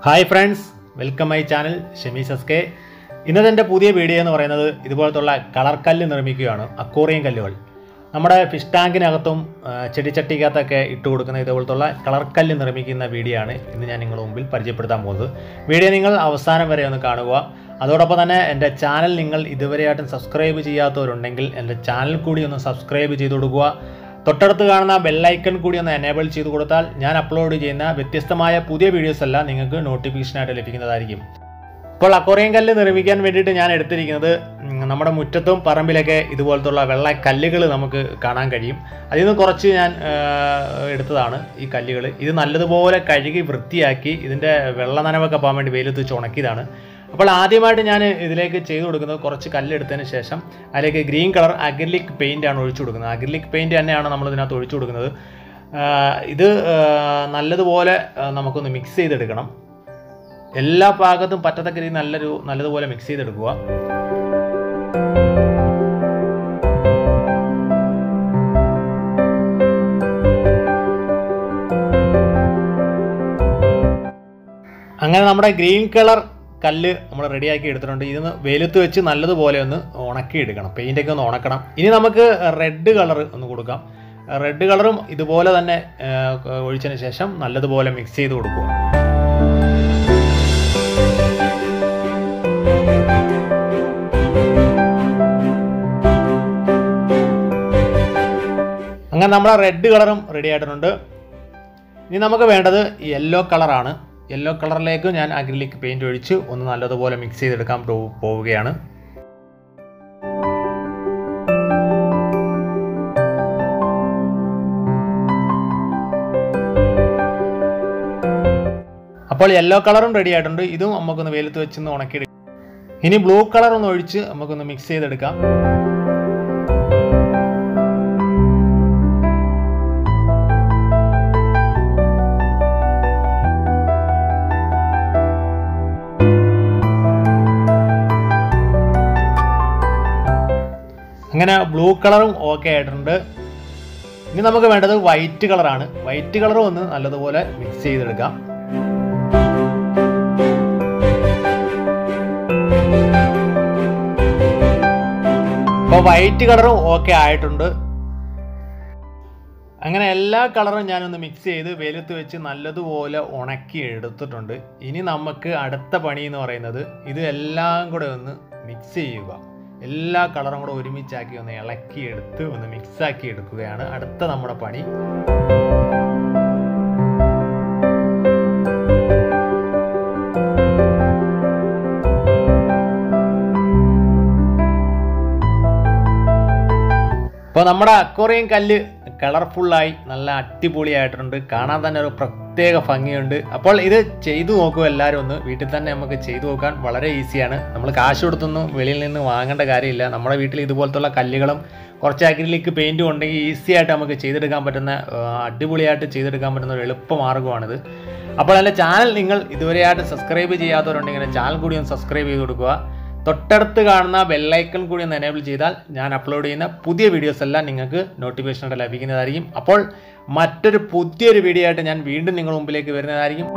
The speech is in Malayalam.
Hi friends, welcome my channel Shemiz. ഇന്നത്തെ പുതിയ വീഡിയോ എന്ന് പറയുന്നത് ഇതുപോലത്തുള്ള കളർ കല്ല് നിർമ്മിക്കുകയാണ്. അക്വേറിയം കല്ലുകൾ നമ്മുടെ ഫിഷ് ടാങ്കിനകത്തും ചെടിച്ചട്ടിക്കകത്തൊക്കെ ഇട്ട് കൊടുക്കുന്ന ഇതുപോലത്തുള്ള കളർ കല്ല് നിർമ്മിക്കുന്ന വീഡിയോ ആണ് ഇന്ന് ഞാൻ നിങ്ങളുടെ മുമ്പിൽ പരിചയപ്പെടുത്താൻ പോകുന്നത്. വീഡിയോ നിങ്ങൾ അവസാനം വരെ ഒന്ന് കാണുക. അതോടൊപ്പം തന്നെ എൻ്റെ ചാനൽ നിങ്ങൾ ഇതുവരെയായിട്ടും സബ്സ്ക്രൈബ് ചെയ്യാത്തവരുണ്ടെങ്കിൽ എൻ്റെ ചാനൽ കൂടി ഒന്ന് സബ്സ്ക്രൈബ് ചെയ്ത് കൊടുക്കുക. തൊട്ടടുത്ത് കാണുന്ന ബെൽ ഐക്കൺ കൂടി ഒന്ന് എനേബിൾ ചെയ്ത് കൊടുത്താൽ ഞാൻ അപ്ലോഡ് ചെയ്യുന്ന വ്യത്യസ്തമായ പുതിയ വീഡിയോസ് എല്ലാം നിങ്ങൾക്ക് നോട്ടിഫിക്കേഷനായിട്ട് ലഭിക്കുന്നതായിരിക്കും. ഇപ്പോൾ അക്വേറിയം കല്ല് നിർമ്മിക്കാൻ വേണ്ടിയിട്ട് ഞാൻ എടുത്തിരിക്കുന്നത് നമ്മുടെ മുറ്റത്തും പറമ്പിലൊക്കെ ഇതുപോലത്തുള്ള വെള്ള കല്ലുകൾ നമുക്ക് കാണാൻ കഴിയും. അതിൽ നിന്ന് കുറച്ച് ഞാൻ എടുത്തതാണ് ഈ കല്ലുകൾ. ഇത് നല്ലതുപോലെ കഴുകി വൃത്തിയാക്കി ഇതിൻ്റെ വെള്ള നനവൊക്കെ പോകാൻ വേണ്ടി വെയിലത്ത് വെച്ച് ഉണക്കിയതാണ്. അപ്പോൾ ആദ്യമായിട്ട് ഞാൻ ഇതിലേക്ക് ചെയ്തു കൊടുക്കുന്നത് കുറച്ച് കല്ലെടുത്തതിന് ശേഷം അതിലേക്ക് ഗ്രീൻ കളർ അക്രിലിക് പെയിൻ്റാണ് ഒഴിച്ചു കൊടുക്കുന്നത്. അക്രിലിക് പെയിൻറ്റ് തന്നെയാണ് നമ്മളിതിനകത്ത് ഒഴിച്ചു കൊടുക്കുന്നത്. ഇത് നല്ലതുപോലെ നമുക്കൊന്ന് മിക്സ് ചെയ്തെടുക്കണം. എല്ലാ ഭാഗത്തും പറ്റത്തക്ക രീതി നല്ലതുപോലെ മിക്സ് ചെയ്തെടുക്കുക. അങ്ങനെ നമ്മുടെ ഗ്രീൻ കളർ കല്ല് നമ്മൾ റെഡിയാക്കി എടുത്തിട്ടുണ്ട്. ഇതിന് വെയിലത്ത് വെച്ച് നല്ലതുപോലെ ഒന്ന് ഉണക്കിയെടുക്കണം. പെയിൻ്റൊക്കെ ഒന്ന് ഉണക്കണം. ഇനി നമുക്ക് റെഡ് കളർ ഒന്ന് കൊടുക്കാം. റെഡ് കളറും ഇതുപോലെ തന്നെ ഒഴിച്ചതിന് ശേഷം നല്ലതുപോലെ മിക്സ് ചെയ്ത് കൊടുക്കുക. അങ്ങനെ നമ്മുടെ റെഡ് കളറും റെഡി ആയിട്ടുണ്ട്. ഇനി നമുക്ക് വേണ്ടത് യെല്ലോ കളറാണ്. യെല്ലോ കളറിലേക്ക് ഞാൻ അക്രിലിക് പെയിൻറ് ഒഴിച്ച് ഒന്ന് നല്ലതുപോലെ മിക്സ് ചെയ്തെടുക്കാൻ പോവുകയാണ്. അപ്പോൾ യെല്ലോ കളറും റെഡി ആയിട്ടുണ്ട്. ഇതും നമുക്കൊന്ന് വെയിലത്ത് വെച്ചൊന്ന് ഉണക്കിയെടുക്കാം. ഇനി ബ്ലൂ കളർ ഒന്ന് ഒഴിച്ച് നമുക്കൊന്ന് മിക്സ് ചെയ്തെടുക്കാം. അങ്ങനെ ബ്ലൂ കളറും ഓക്കെ ആയിട്ടുണ്ട്. ഇനി നമുക്ക് വേണ്ടത് വൈറ്റ് കളറാണ്. വൈറ്റ് കളറും ഒന്ന് നല്ലതുപോലെ മിക്സ് ചെയ്തെടുക്കാം. അപ്പോൾ വൈറ്റ് കളറും ഓക്കെ ആയിട്ടുണ്ട്. അങ്ങനെ എല്ലാ കളറും ഞാനൊന്ന് മിക്സ് ചെയ്ത് വെയിലത്ത് വെച്ച് നല്ലതുപോലെ ഉണക്കി എടുത്തിട്ടുണ്ട്. ഇനി നമുക്ക് അടുത്ത പണി എന്ന് പറയുന്നത് ഇത് എല്ലാം കൂടെ ഒന്ന് മിക്സ് ചെയ്യുക. എല്ലാ കളറും കൂടെ ഒരുമിച്ചാക്കി ഒന്ന് ഇളക്കിയെടുത്ത് ഒന്ന് മിക്സാക്കി എടുക്കുകയാണ് അടുത്ത നമ്മുടെ പണി. അപ്പോൾ നമ്മുടെ അക്വേറിയം കല്ല് കളർഫുള്ളായി നല്ല അടിപൊളിയായിട്ടുണ്ട്. കാണാൻ തന്നെ ഒരു പ്രത്യേക ഭംഗിയുണ്ട്. അപ്പോൾ ഇത് ചെയ്തു നോക്കുക എല്ലാവരും ഒന്ന്. വീട്ടിൽ തന്നെ നമുക്ക് ചെയ്തു നോക്കാൻ വളരെ ഈസിയാണ്. നമ്മൾ കാശ് കൊടുത്തൊന്നും വെളിയിൽ നിന്ന് വാങ്ങേണ്ട കാര്യമില്ല. നമ്മുടെ വീട്ടിൽ ഇതുപോലത്തുള്ള കല്ലുകളും കുറച്ച് അക്രിലിക് പെയിൻറ്റും ഉണ്ടെങ്കിൽ ഈസി ആയിട്ട് നമുക്ക് ചെയ്തെടുക്കാൻ പറ്റുന്ന അടിപൊളിയായിട്ട് ചെയ്തെടുക്കാൻ പറ്റുന്ന ഒരു എളുപ്പമാർഗ്ഗമാണിത്. അപ്പോൾ എൻ്റെ ചാനൽ നിങ്ങൾ ഇതുവരെയായിട്ട് സബ്സ്ക്രൈബ് ചെയ്യാത്തവരുണ്ടെങ്കിൽ ചാനൽ കൂടി ഒന്ന് സബ്സ്ക്രൈബ് ചെയ്ത് കൊടുക്കുക. തൊട്ടടുത്ത് കാണുന്ന ബെല്ലൈക്കൺ കൂടി ഒന്ന് എനേബിൾ ചെയ്താൽ ഞാൻ അപ്ലോഡ് ചെയ്യുന്ന പുതിയ വീഡിയോസ് എല്ലാം നിങ്ങൾക്ക് നോട്ടിഫിക്കേഷനായിട്ട് ലഭിക്കുന്നതായിരിക്കും. അപ്പോൾ മറ്റൊരു പുതിയൊരു വീഡിയോ ആയിട്ട് ഞാൻ വീണ്ടും നിങ്ങളുടെ മുമ്പിലേക്ക് വരുന്നതായിരിക്കും.